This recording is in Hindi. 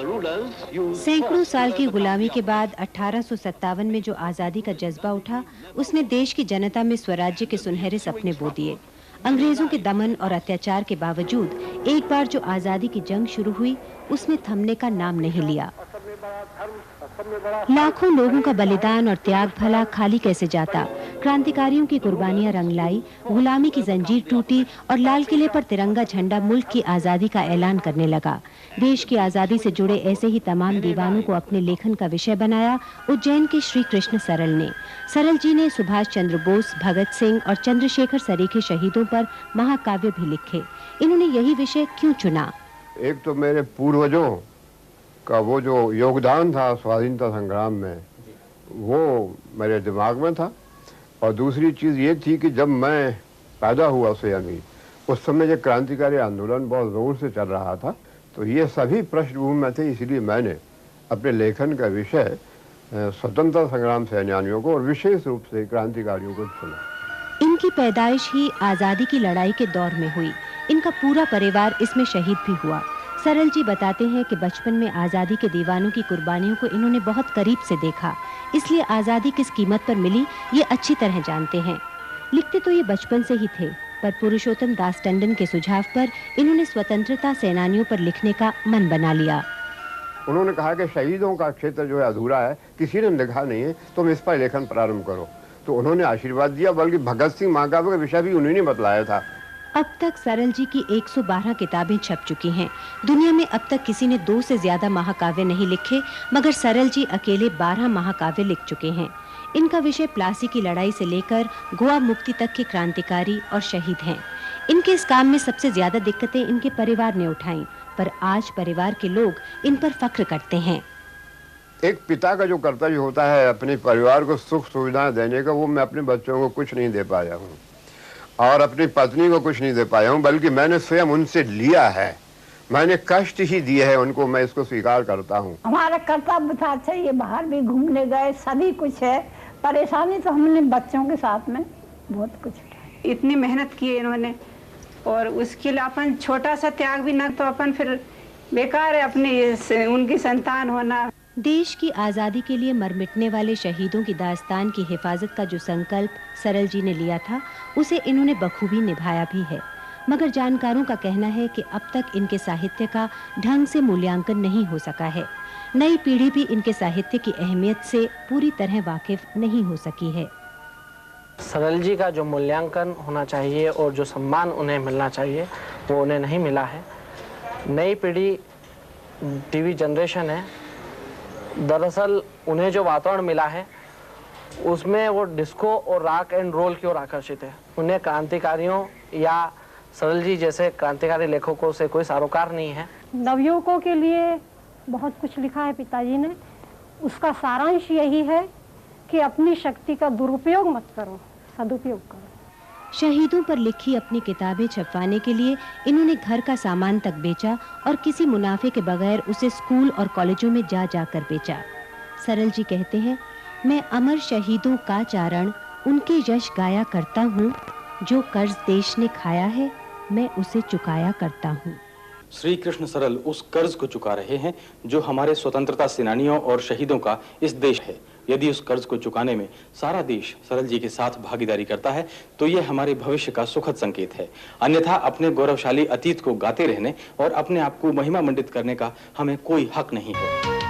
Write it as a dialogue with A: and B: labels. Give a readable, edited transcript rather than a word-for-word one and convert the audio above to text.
A: सैकड़ों साल की गुलामी के बाद 1857 में जो आजादी का जज्बा उठा, उसने देश की जनता में स्वराज्य के सुनहरे सपने बो दिए। अंग्रेजों के दमन और अत्याचार के बावजूद एक बार जो आजादी की जंग शुरू हुई, उसने थमने का नाम नहीं लिया। लाखों लोगों का बलिदान और त्याग भला खाली कैसे जाता। क्रांतिकारियों की कुर्बानियां रंग लाई, गुलामी की जंजीर टूटी और लाल किले पर तिरंगा झंडा मुल्क की आजादी का ऐलान करने लगा। देश की आजादी से जुड़े ऐसे ही तमाम दीवानों को अपने लेखन का विषय बनाया उज्जैन के श्री कृष्ण सरल ने। सरल जी ने सुभाष चंद्र बोस, भगत सिंह और चंद्रशेखर सरीखे शहीदों पर महाकाव्य भी लिखे। इन्होंने यही विषय क्यों चुना?
B: एक तो मेरे पूर्वजों का वो जो योगदान था स्वाधीनता संग्राम में, वो मेरे दिमाग में था। और दूसरी चीज़ ये थी कि जब मैं पैदा हुआ यानी उस समय जो क्रांतिकारी आंदोलन बहुत ज़ोर से चल रहा था, तो ये सभी पृष्ठभूमि में थे। इसलिए मैंने अपने लेखन का विषय स्वतंत्रता संग्राम सेनानियों को और विशेष रूप से क्रांतिकारियों को चुना।
A: इनकी पैदाइश ही आज़ादी की लड़ाई के दौर में हुई। इनका पूरा परिवार इसमें शहीद भी हुआ। सरल जी बताते हैं कि बचपन में आज़ादी के दीवानों की कुर्बानियों को इन्होंने बहुत करीब से देखा, इसलिए आज़ादी किस कीमत पर मिली ये अच्छी तरह जानते हैं। लिखते तो ये बचपन से ही थे, पर पुरुषोत्तम दास टंडन के सुझाव पर इन्होंने स्वतंत्रता सेनानियों पर लिखने का मन बना लिया।
B: उन्होंने कहा कि शहीदों का क्षेत्र जो है अधूरा है, किसी ने लिखा नहीं है, तुम इस पर लेखन प्रारंभ करो। तो उन्होंने आशीर्वाद दिया, बल्कि भगत सिंह महाकाव्य का विषय भी उन्होंने बतलाया था।
A: अब तक सरल जी की 112 किताबें छप चुकी हैं। दुनिया में अब तक किसी ने 2 से ज्यादा महाकाव्य नहीं लिखे, मगर सरल जी अकेले 12 महाकाव्य लिख चुके हैं। इनका विषय प्लासी की लड़ाई से लेकर गोवा मुक्ति तक के क्रांतिकारी और शहीद हैं। इनके इस काम में सबसे ज्यादा दिक्कतें इनके परिवार ने उठाई, पर आज परिवार के लोग इन पर फख्र करते हैं।
B: एक पिता का जो कर्तव्य होता है अपने परिवार को सुख सुविधाएं देने का, वो मैं अपने बच्चों को कुछ नहीं दे पाया हूँ और अपनी पत्नी को कुछ नहीं दे पाया हूँ, बल्कि मैंने स्वयं उनसे लिया है। मैंने कष्ट ही दिए है उनको, मैं इसको स्वीकार करता हूँ।
C: हमारा कर्तव्य था, अच्छा ये बाहर भी घूमने गए, सभी कुछ है। परेशानी तो हमने बच्चों के साथ में बहुत कुछ किया।
D: इतनी मेहनत की है इन्होंने, और उसके लिए अपन छोटा सा त्याग भी न, तो अपन फिर बेकार है अपनी उनकी संतान होना।
A: देश की आज़ादी के लिए मर मिटने वाले शहीदों की दास्तान की हिफाजत का जो संकल्प सरल जी ने लिया था, उसे इन्होंने बखूबी निभाया भी है। मगर जानकारों का कहना है कि अब तक इनके साहित्य का ढंग से मूल्यांकन नहीं हो सका है। नई पीढ़ी भी इनके साहित्य की अहमियत से पूरी तरह वाकिफ नहीं हो सकी है।
E: सरल जी का जो मूल्यांकन होना चाहिए और जो सम्मान उन्हें मिलना चाहिए, वो उन्हें नहीं मिला है। नई पीढ़ी टीवी जनरेशन है, दरअसल उन्हें जो वातावरण मिला है उसमें वो डिस्को और रॉक एंड रोल की ओर आकर्षित है। उन्हें क्रांतिकारियों या सरल जी जैसे क्रांतिकारी लेखकों से कोई सरोकार नहीं है।
C: नवयुवकों के लिए बहुत कुछ लिखा है पिताजी ने। उसका सारांश यही है कि अपनी शक्ति का दुरुपयोग मत करो, सदुपयोग करो।
A: शहीदों पर लिखी अपनी किताबें छपवाने के लिए इन्होंने घर का सामान तक बेचा और किसी मुनाफे के बगैर उसे स्कूल और कॉलेजों में जा जाकर बेचा। सरल जी कहते हैं, मैं अमर शहीदों का चारण उनके यश गाया करता हूँ, जो कर्ज देश ने खाया है मैं उसे चुकाया करता हूँ।
F: श्री कृष्ण सरल उस कर्ज को चुका रहे हैं जो हमारे स्वतंत्रता सेनानियों और शहीदों का इस देश है। यदि उस कर्ज को चुकाने में सारा देश सरल जी के साथ भागीदारी करता है तो ये हमारे भविष्य का सुखद संकेत है। अन्यथा अपने गौरवशाली अतीत को गाते रहने और अपने आप को महिमा मंडित करने का हमें कोई हक नहीं है।